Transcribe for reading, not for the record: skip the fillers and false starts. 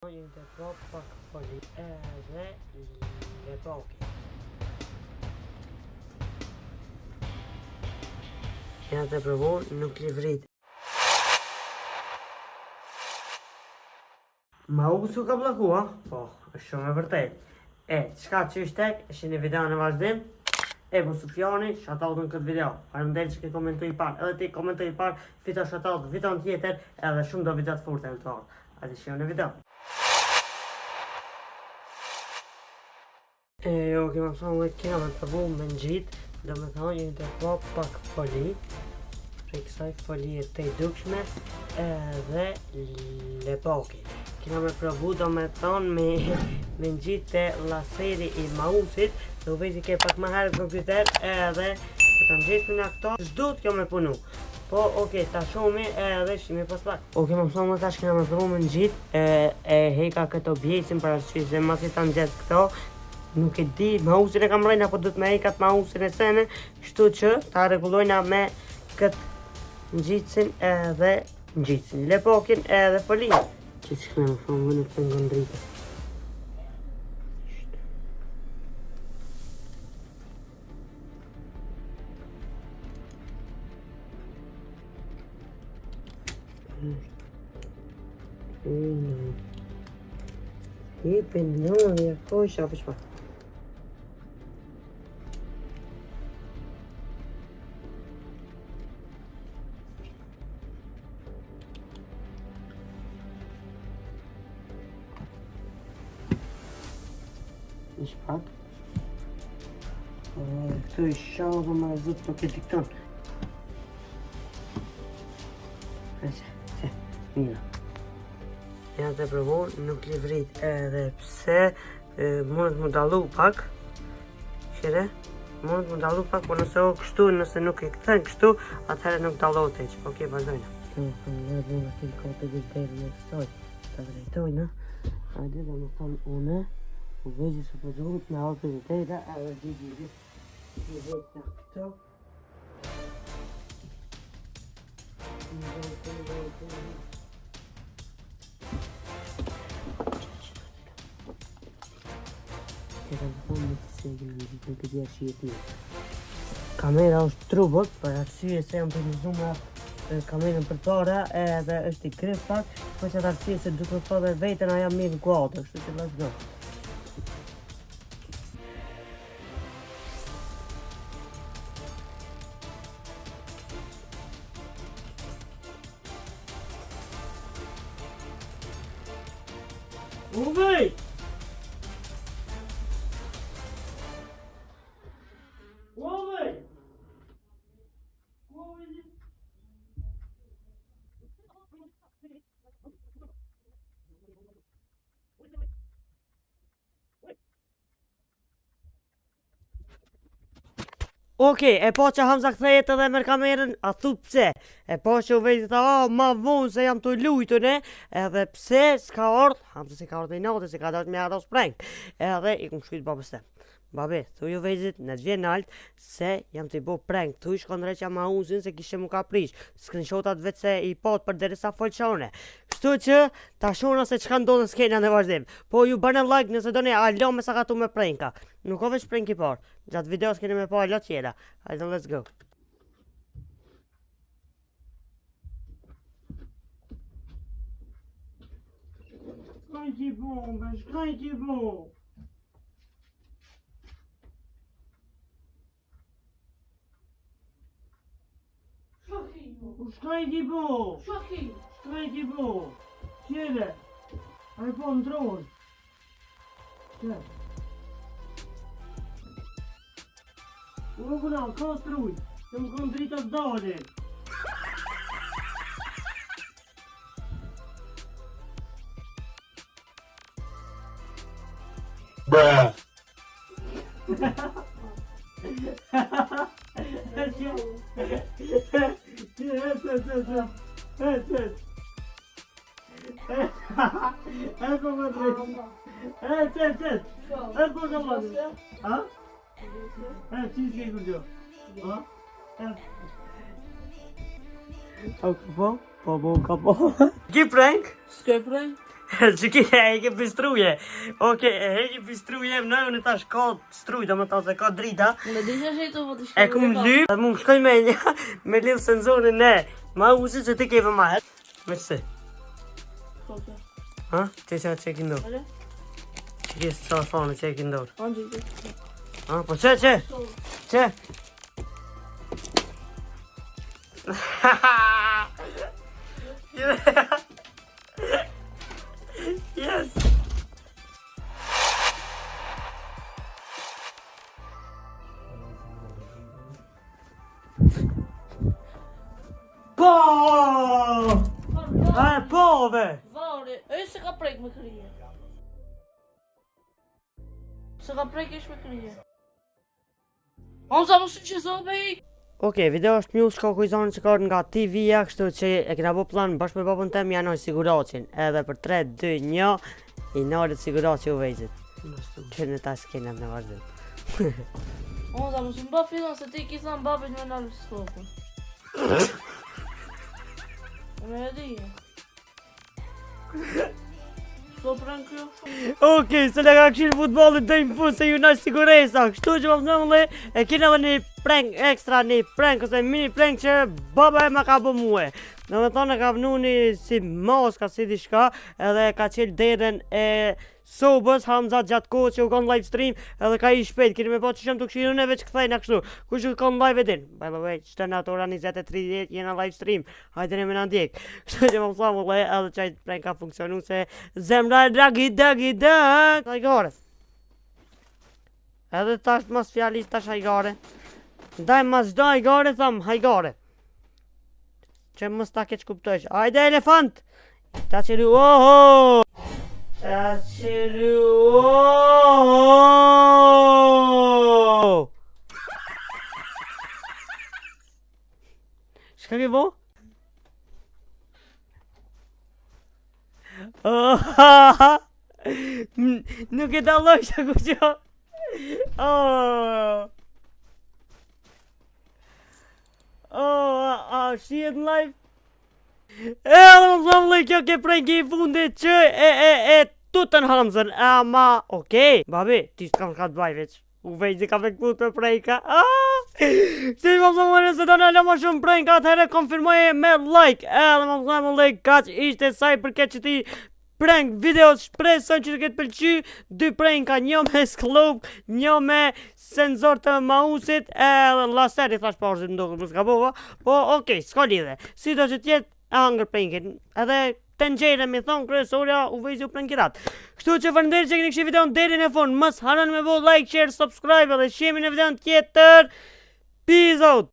Jemi të prapë pak foli edhe lepoki. Kena të provu, nuk li vrit. Mausu ka blokua? Po, është shumë e vërtet. Qka që është tek, është një video në vazhdim. Ego Sufjani, shoutout në këtë video. Faleminderit që ke komentuar i parë. Edhe ti komentoj i parë, fiton shoutout viton tjetër, edhe shumë do video të fortë në të ardhur. Hajde shihoni në video. Jo, kema thonë dhe kena me përvu me në gjitë, do me thonë jemi të prapë pak foli, prej kësaj foli e të i dukshme edhe lepoki. Kena me përvu do me thonë me në gjitë të laseri i mausit, do vezi ke pak më herë kompjuter edhe e kam gjitë në këto, çdo të kjo me punu. Po, oke, ta shumë edhe shimi pas pak. Oke, më thonë më tash kena me përvu me në gjitë, e heka këto bjesin për arsye se masi ta në gjithë këto, nuk e di, mausin e kam rejnë apo du të me ekat mausin e sene, kështu që ta regulojna me këtë ngjitsin edhe ngjitsin, lepokin edhe folin. Që që këna më thonë, më nuk të nga ndrita. I pëndon, ja ko i shafë shpa. Ish pak. Këtu i shau dhe ma zëtë nuk e dikton. Se, mira. Jena të provu, nuk li vrit edhe pse mundet më dalu pak. Shire, mundet më dalu pak, po nëse o kështu, nëse nuk e këthen kështu, atëherë nuk dalot e që. Oke, vazhdojna. Këmë thonë, dhe bu në këllë kote dhe dherë në kësoj. Ta drejtojna. Hajde dhe më thonë une. U vezi së përgjuhut me altë dhe dhejra, edhe gjithë një vetë në këto. Që të thonë me të segën në gjithë në këtë jashtë jetë një. Kamera është trubët, për arsye se jam për nëzuma kamerën për para, edhe është i kryp pak, për që të arsye se duke të dhe vetën aja mirë në kuadrë, kështu që let's go. Uvej! Uvej! Oke, e po që Hamza kthejet edhe mërë kamerën, a thu pse? E po që u vejtë ta, ma vonë se jam të lujtu ne, edhe pse s'ka ardhë, Hamza si ka ardhë i natë, si ka dash me arros prank, edhe i këmë shkujtë babës tem. Babe, thu ju vejzit në të vjen altë se jam të i bo prank, thu i shkon reqa ma uzin se kishe mu ka prish, screenshotat vetë se i pot për deri sa folqone. Kështu që ta shona se qka ndonë në skena në vazhdim, po ju bërë like nëse do ne alo me sa ka tu me pranka, nuk o veç prank i parë, gjatë videos keni me po alo tjera, hajde let's go. Shkaj ti bombe, shkaj ti bombe. Shkaj ti bo! Shkaj ti bo! Qire! A i po në dronë! Qire! Uro këna, ka struj! Që më kënë drita të dali! Bruh! Ecco madre. Ecco madre. Ha? Ci sei giù. Ha? Kapo. Po, kapo. Ki prank? S'ke prank? Çikile e ke pistruje. Okej, e ke pistruje, në unë tash ka struj, domethënë se ka drita. Në disha që të vëtë E kum lyp, mund shkoj me një me lidh senzorin e. Ma uzi që ti ke vë mahet. Mersi. Ha? Ti çfarë çeki ndor? Çiki sa thonë çeki ndor. Ha, po çe. Çe. Yes. Po! A po ve. Vare, se ka prek me krije. Se ka prek ish me krije. On sa mos që zobej. Okej, video është mjull shkoku i zonë që ka nga TV-ja, kështu që e kena bo plan bashkë me babën tem janoj siguracin. Edhe për 3, 2, 1 i nërët siguraci u vejzit. Që në ta s'kena në vazhdim. On sa mos mba fillon se ti kisa në babit me nalë skopën. Me e dije. So pran kjo? Okej, se le ka këshirë futbolit dhe në fund se ju në siguresa. Kështu që më nëmële e kina dhe një prank ekstra, një prank ose mini prank që baba e ma ka bë muhe. Në me thonë e ka vënu një si moska, si di shka, edhe ka qelë derën e sobës, Hamza gjatë kohë që u konë live stream, edhe ka i shpejt, kini me po që shumë të këshirë në veç këthejnë a kështu. Kush u konë live edin? By the way, qëtë në atë ora 20:30 jena live stream, hajtë në me në ndjek. Kështu që më thamë le, edhe qajt prank ka funksionu se zemra e dragi, hajgare. Edhe tash mas fjallis tash hajgare. Daj mas do hajgare, thamë hajgare. Që mës ta keq kuptojsh. Ajde elefant! Ta qiru, oho! Ta qiru, oho! Shka ke bo? Nuk e dalloj shka ku që. Shihet në live? Edhe më thëmë kjo ke pranki i fundit që e tutën Hamzën. Ma, okej. Babi, ti s'kam ka të baj veç. U vejzi ka vektu të pranka. Si më thëmë nëse do në ma shumë pranka, atëhere konfirmoje me like. Edhe më thëmë like, kaq ishte saj përket që ti prank videos, shpresën që të këtë pëlqy. 2 pranka, një me sklop, një me senzor të mausit, edhe laser i thash pa është ndokë më s'ka bova. Po okej, s'ka lidhe. Si do që tjetë angër prankin, edhe të nxejre mi thonë kryesoria u vejzi u prankirat. Kështu që faleminderit që keni kështu videon deri në fund, mos harroni me bo like, share, subscribe edhe shihemi në videon tjetër. Peace out.